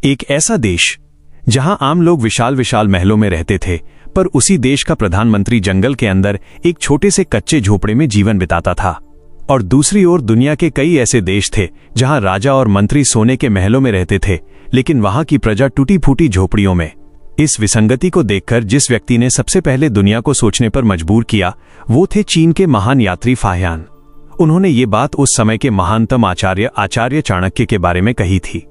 एक ऐसा देश जहां आम लोग विशाल विशाल महलों में रहते थे, पर उसी देश का प्रधानमंत्री जंगल के अंदर एक छोटे से कच्चे झोपड़े में जीवन बिताता था। और दूसरी ओर दुनिया के कई ऐसे देश थे जहां राजा और मंत्री सोने के महलों में रहते थे, लेकिन वहां की प्रजा टूटी फूटी झोपड़ियों में। इस विसंगति को देखकर जिस व्यक्ति ने सबसे पहले दुनिया को सोचने पर मजबूर किया, वो थे चीन के महान यात्री फाहियान। उन्होंने ये बात उस समय के महानतम आचार्य चाणक्य के बारे में कही थी।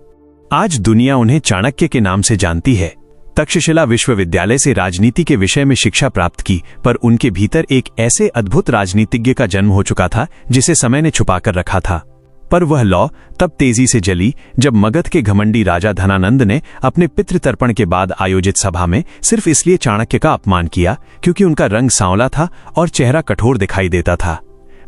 आज दुनिया उन्हें चाणक्य के नाम से जानती है। तक्षशिला विश्वविद्यालय से राजनीति के विषय में शिक्षा प्राप्त की, पर उनके भीतर एक ऐसे अद्भुत राजनीतिज्ञ का जन्म हो चुका था जिसे समय ने छुपाकर रखा था। पर वह लौ तब तेजी से जली जब मगध के घमंडी राजा धनानंद ने अपने पितृतर्पण के बाद आयोजित सभा में सिर्फ इसलिए चाणक्य का अपमान किया क्योंकि उनका रंग सांवला था और चेहरा कठोर दिखाई देता था।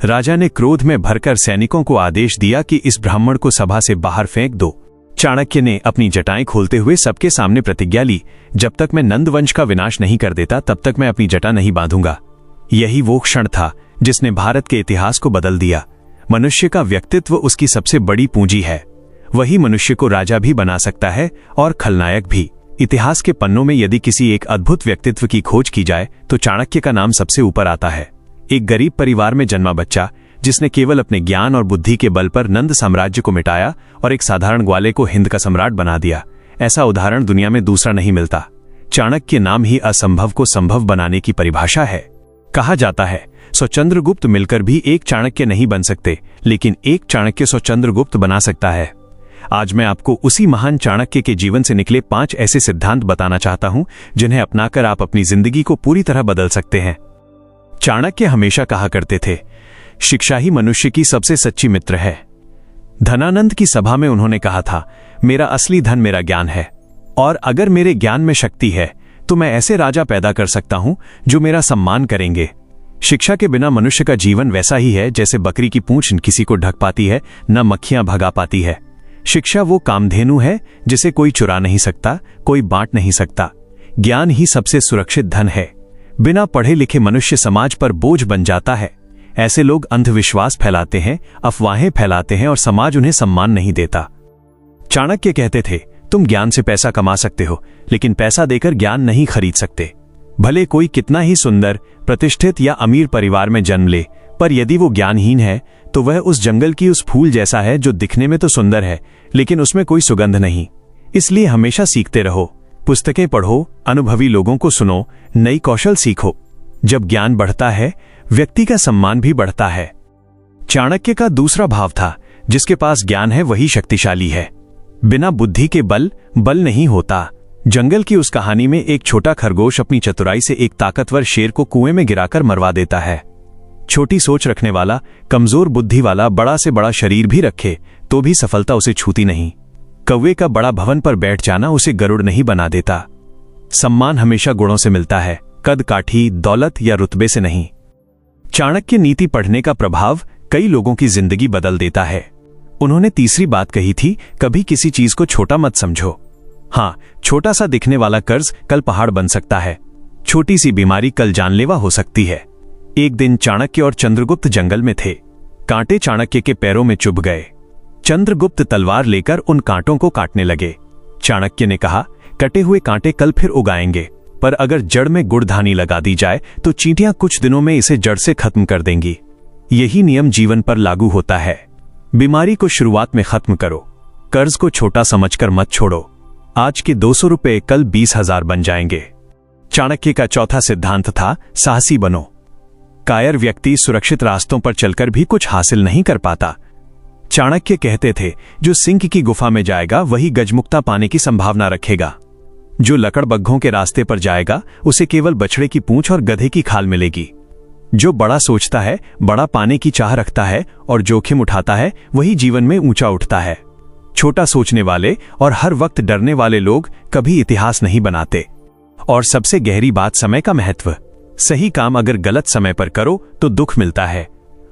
राजा ने क्रोध में भरकर सैनिकों को आदेश दिया कि इस ब्राह्मण को सभा से बाहर फेंक दो। चाणक्य ने अपनी जटाएं खोलते हुए सबके सामने प्रतिज्ञा ली, जब तक मैं नंद वंश का विनाश नहीं कर देता तब तक मैं अपनी जटा नहीं बांधूंगा। यही वो क्षण था जिसने भारत के इतिहास को बदल दिया। मनुष्य का व्यक्तित्व उसकी सबसे बड़ी पूंजी है। वही मनुष्य को राजा भी बना सकता है और खलनायक भी। इतिहास के पन्नों में यदि किसी एक अद्भुत व्यक्तित्व की खोज की जाए तो चाणक्य का नाम सबसे ऊपर आता है। एक गरीब परिवार में जन्मा बच्चा जिसने केवल अपने ज्ञान और बुद्धि के बल पर नंद साम्राज्य को मिटाया और एक साधारण ग्वाले को हिंद का सम्राट बना दिया। ऐसा उदाहरण दुनिया में दूसरा नहीं मिलता। चाणक्य नाम ही असंभव को संभव बनाने की परिभाषा है। कहा जाता है 100 चंद्रगुप्त मिलकर भी एक चाणक्य नहीं बन सकते, लेकिन एक चाणक्य 100 चंद्रगुप्त बना सकता है। आज मैं आपको उसी महान चाणक्य के जीवन से निकले 5 ऐसे सिद्धांत बताना चाहता हूं जिन्हें अपनाकर आप अपनी जिंदगी को पूरी तरह बदल सकते हैं। चाणक्य हमेशा कहा करते थे, शिक्षा ही मनुष्य की सबसे सच्ची मित्र है। धनानंद की सभा में उन्होंने कहा था, मेरा असली धन मेरा ज्ञान है, और अगर मेरे ज्ञान में शक्ति है तो मैं ऐसे राजा पैदा कर सकता हूं जो मेरा सम्मान करेंगे। शिक्षा के बिना मनुष्य का जीवन वैसा ही है जैसे बकरी की पूंछ किसी को ढक पाती है, न मक्खियां भगा पाती है। शिक्षा वो कामधेनु है जिसे कोई चुरा नहीं सकता, कोई बांट नहीं सकता। ज्ञान ही सबसे सुरक्षित धन है। बिना पढ़े लिखे मनुष्य समाज पर बोझ बन जाता है। ऐसे लोग अंधविश्वास फैलाते हैं, अफवाहें फैलाते हैं और समाज उन्हें सम्मान नहीं देता। चाणक्य कहते थे, तुम ज्ञान से पैसा कमा सकते हो, लेकिन पैसा देकर ज्ञान नहीं खरीद सकते। भले कोई कितना ही सुंदर, प्रतिष्ठित या अमीर परिवार में जन्म ले, पर यदि वो ज्ञानहीन है तो वह उस जंगल की उस फूल जैसा है जो दिखने में तो सुंदर है लेकिन उसमें कोई सुगंध नहीं। इसलिए हमेशा सीखते रहो, पुस्तकें पढ़ो, अनुभवी लोगों को सुनो, नई कौशल सीखो। जब ज्ञान बढ़ता है, व्यक्ति का सम्मान भी बढ़ता है। चाणक्य का दूसरा भाव था, जिसके पास ज्ञान है वही शक्तिशाली है। बिना बुद्धि के बल नहीं होता। जंगल की उस कहानी में एक छोटा खरगोश अपनी चतुराई से एक ताकतवर शेर को कुएं में गिराकर मरवा देता है। छोटी सोच रखने वाला, कमजोर बुद्धि वाला बड़ा से बड़ा शरीर भी रखे तो भी सफलता उसे छूती नहीं। कौवे का बड़ा भवन पर बैठ जाना उसे गरुड़ नहीं बना देता। सम्मान हमेशा गुणों से मिलता है, कद काठी, दौलत या रुतबे से नहीं। चाणक्य नीति पढ़ने का प्रभाव कई लोगों की जिंदगी बदल देता है। उन्होंने तीसरी बात कही थी, कभी किसी चीज को छोटा मत समझो। हाँ, छोटा सा दिखने वाला कर्ज कल पहाड़ बन सकता है। छोटी सी बीमारी कल जानलेवा हो सकती है। एक दिन चाणक्य और चंद्रगुप्त जंगल में थे। कांटे चाणक्य के पैरों में चुभ गए। चंद्रगुप्त तलवार लेकर उन कांटों को काटने लगे। चाणक्य ने कहा, कटे हुए कांटे कल फिर उगाएंगे, पर अगर जड़ में गुड़धानी लगा दी जाए तो चींटियां कुछ दिनों में इसे जड़ से खत्म कर देंगी। यही नियम जीवन पर लागू होता है। बीमारी को शुरुआत में खत्म करो, कर्ज को छोटा समझकर मत छोड़ो। आज के 200 रुपए कल 20,000 बन जाएंगे। चाणक्य का चौथा सिद्धांत था, साहसी बनो। कायर व्यक्ति सुरक्षित रास्तों पर चलकर भी कुछ हासिल नहीं कर पाता। चाणक्य कहते थे, जो सिंह की गुफा में जाएगा वही गजमुक्ता पाने की संभावना रखेगा। जो लकड़बग्घों के रास्ते पर जाएगा उसे केवल बछड़े की पूंछ और गधे की खाल मिलेगी। जो बड़ा सोचता है, बड़ा पाने की चाह रखता है और जोखिम उठाता है, वही जीवन में ऊंचा उठता है। छोटा सोचने वाले और हर वक्त डरने वाले लोग कभी इतिहास नहीं बनाते। और सबसे गहरी बात, समय का महत्व। सही काम अगर गलत समय पर करो तो दुख मिलता है,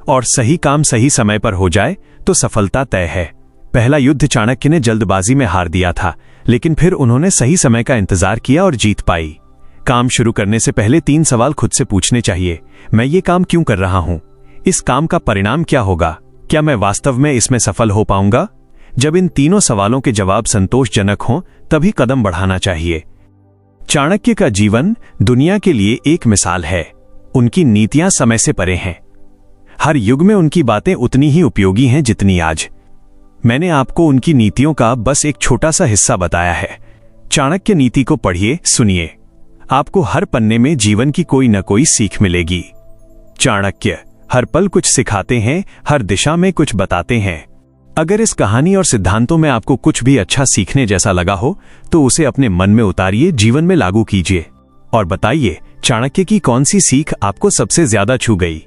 और सही काम सही समय पर हो जाए तो सफलता तय है। पहला युद्ध चाणक्य ने जल्दबाजी में हार दिया था, लेकिन फिर उन्होंने सही समय का इंतजार किया और जीत पाई। काम शुरू करने से पहले 3 सवाल खुद से पूछने चाहिए। मैं ये काम क्यों कर रहा हूं? इस काम का परिणाम क्या होगा? क्या मैं वास्तव में इसमें सफल हो पाऊंगा? जब इन तीनों सवालों के जवाब संतोषजनक हों तभी कदम बढ़ाना चाहिए। चाणक्य का जीवन दुनिया के लिए एक मिसाल है। उनकी नीतियां समय से परे हैं। हर युग में उनकी बातें उतनी ही उपयोगी हैं जितनी आज। मैंने आपको उनकी नीतियों का बस एक छोटा सा हिस्सा बताया है। चाणक्य नीति को पढ़िए, सुनिए। आपको हर पन्ने में जीवन की कोई न कोई सीख मिलेगी। चाणक्य हर पल कुछ सिखाते हैं, हर दिशा में कुछ बताते हैं। अगर इस कहानी और सिद्धांतों में आपको कुछ भी अच्छा सीखने जैसा लगा हो तो उसे अपने मन में उतारिए, जीवन में लागू कीजिए और बताइए चाणक्य की कौन सी सीख आपको सबसे ज्यादा छू गई।